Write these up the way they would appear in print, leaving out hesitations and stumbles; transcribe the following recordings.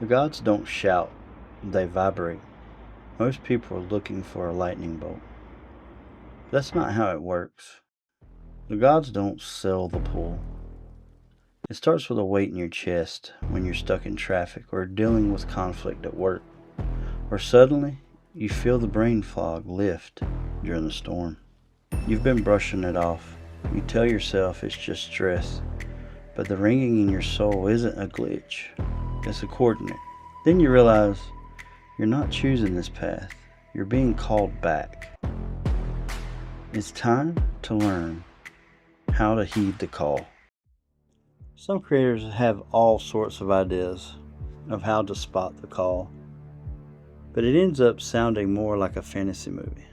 The gods don't shout, they vibrate. Most people are looking for a lightning bolt. That's not how it works. The gods don't sell the pull. It starts with a weight in your chest when you're stuck in traffic or dealing with conflict at work, or suddenly you feel the brain fog lift during the storm. You've been brushing it off. You tell yourself it's just stress, but the ringing in your soul isn't a glitch, it's a coordinate. Then you realize you're not choosing this path, you're being called back. It's time to learn how to heed the call. Some creators have all sorts of ideas of how to spot the call, but it ends up sounding more like a fantasy movie.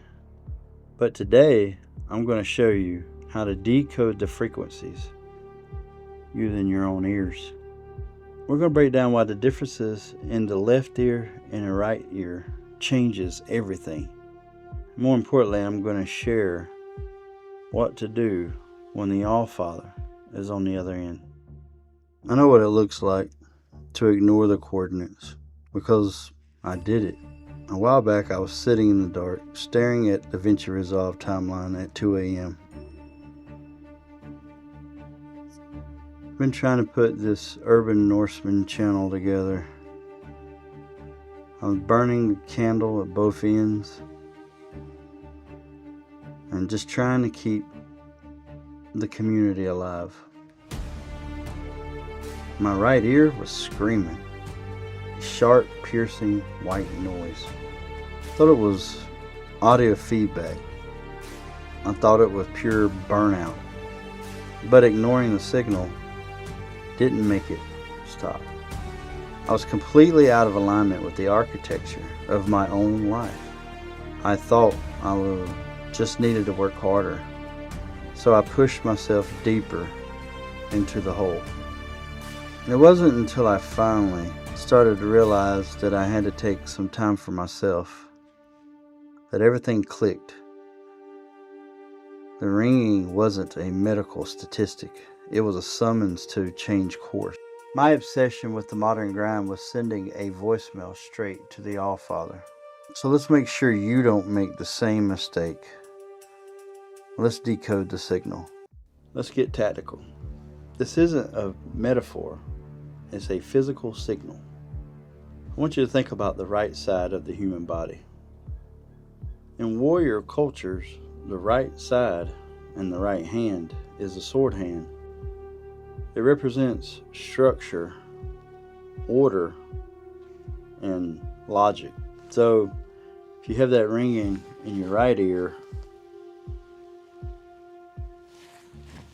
But today, I'm going to show you how to decode the frequencies using your own ears. We're going to break down why the differences in the left ear and the right ear changes everything. More importantly, I'm going to share what to do when the All-Father is on the other end. I know what it looks like to ignore the coordinates because I did it. A while back I was sitting in the dark staring at the DaVinci Resolve timeline at 2 a.m. I've been trying to put this urban Norseman channel together. I was burning the candle at both ends and just trying to keep the community alive. My right ear was screaming, a sharp, piercing, white noise. I thought it was audio feedback. I thought it was pure burnout. But ignoring the signal didn't make it stop. I was completely out of alignment with the architecture of my own life. I thought I just needed to work harder, so I pushed myself deeper into the hole. And it wasn't until I finally started to realize that I had to take some time for myself that everything clicked. The ringing wasn't a medical statistic. It was a summons to change course. My obsession with the modern grind was sending a voicemail straight to the All-Father. So let's make sure you don't make the same mistake. Let's decode the signal. Let's get tactical. This isn't a metaphor. It's a physical signal. I want you to think about the right side of the human body. In warrior cultures, the right side and the right hand is the sword hand. It represents structure, order, and logic. So if you have that ringing in your right ear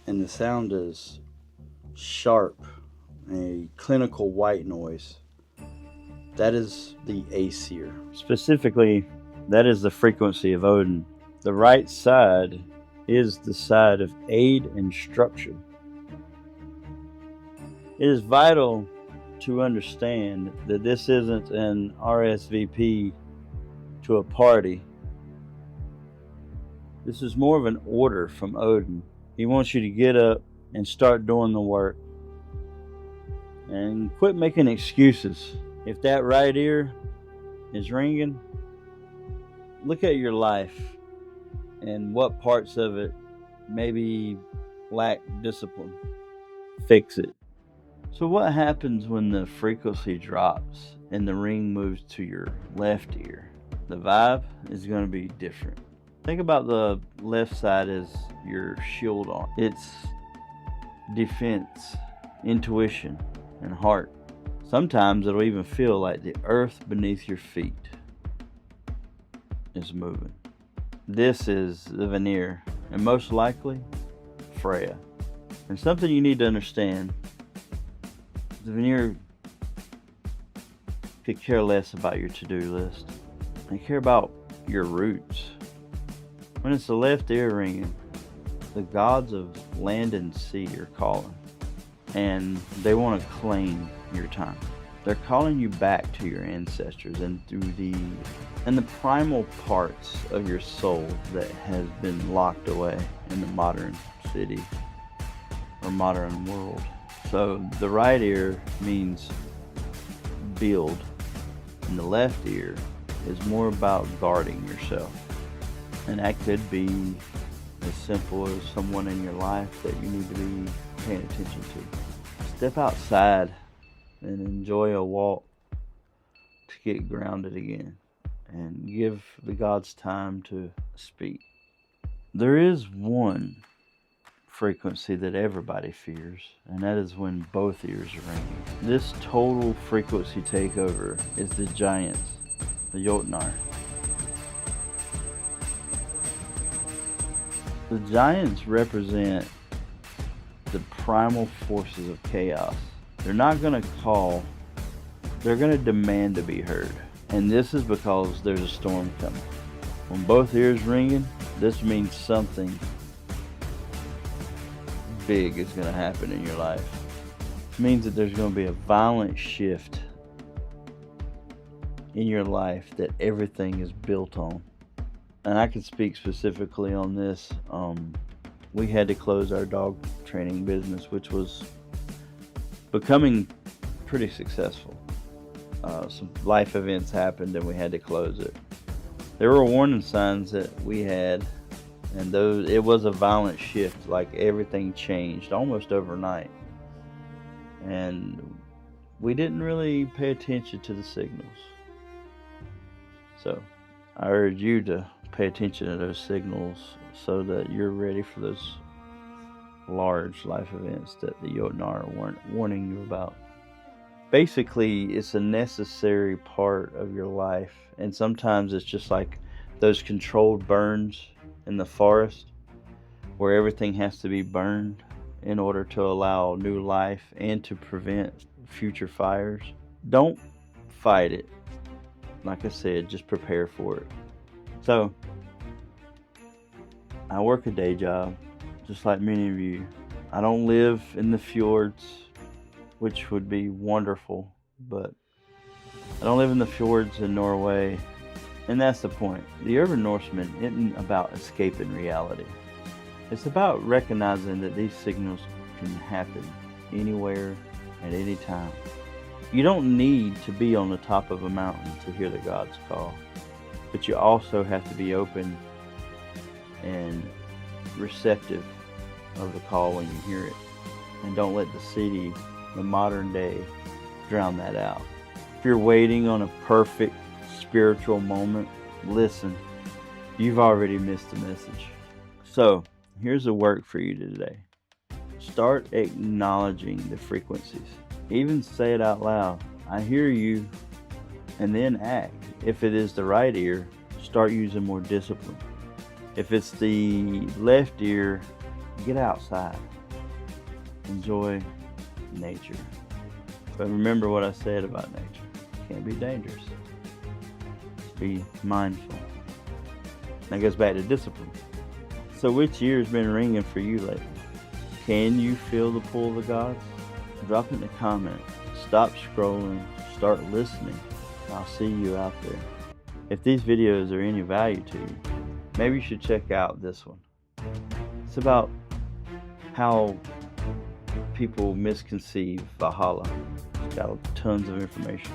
and the sound is sharp, a clinical white noise, that is the Aesir. Specifically, that is the frequency of Odin. The right side is the side of aid and structure. It is vital to understand that this isn't an RSVP to a party. This is more of an order from Odin. He wants you to get up and start doing the work. And quit making excuses. If that right ear is ringing, look at your life and what parts of it maybe lack discipline. Fix it. So what happens when the frequency drops and the ring moves to your left ear? The vibe is going to be different. Think about the left side as your shield arm. It's defense, intuition, and heart. Sometimes it'll even feel like the earth beneath your feet is moving. This is the veneer, and most likely Freya. And something you need to understand, the veneer could care less about your to-do list. They care about your roots. When it's the left ear ringing, the gods of land and sea are calling, and they want to claim your time. They're calling you back to your ancestors and through the primal parts of your soul that has been locked away in the modern city or modern world. So the right ear means build, and the left ear is more about guarding yourself. And that could be as simple as someone in your life that you need to be paying attention to. Step outside and enjoy a walk to get grounded again and give the gods time to speak. There is one frequency that everybody fears, and that is when both ears are ringing. This total frequency takeover is the giants, the Jotnar. The giants represent the primal forces of chaos. They're not going to call, they're going to demand to be heard. And this is because there's a storm coming. When both ears ringing, this means something big is going to happen in your life. It means that there's going to be a violent shift in your life that everything is built on. And I can speak specifically on this. We had to close our dog training business, which was becoming pretty successful. Some life events happened and we had to close it. There were warning signs that we had, and it was a violent shift. Like, everything changed almost overnight, and we didn't really pay attention to the signals. So I urge you to pay attention to those signals so that you're ready for those large life events that the Jotnar are warning you about. Basically, it's a necessary part of your life, and sometimes it's just like those controlled burns in the forest where everything has to be burned in order to allow new life and to prevent future fires. Don't fight it. Like I said, just prepare for it. So, I work a day job, just like many of you. I don't live in the fjords, which would be wonderful, but I don't live in the fjords in Norway, and that's the point. The urban Norseman isn't about escaping reality. It's about recognizing that these signals can happen anywhere, at any time. You don't need to be on the top of a mountain to hear the gods call, but you also have to be open and receptive of the call when you hear it, and don't let the city, the modern day, drown that out. If you're waiting on a perfect spiritual moment, listen, you've already missed the message. So here's the work for you today. Start acknowledging the frequencies. Even say it out loud. I hear you. And then act. If it is the right ear, start using more discipline. If it's the left ear, get outside. Enjoy nature. But remember what I said about nature. It can't be dangerous. Just be mindful. That goes back to discipline. So which ear has been ringing for you lately? Can you feel the pull of the gods? Drop it in the comments. Stop scrolling. Start listening. I'll see you out there. If these videos are any value to you, maybe you should check out this one. It's about how people misconceive Valhalla. It's got tons of information.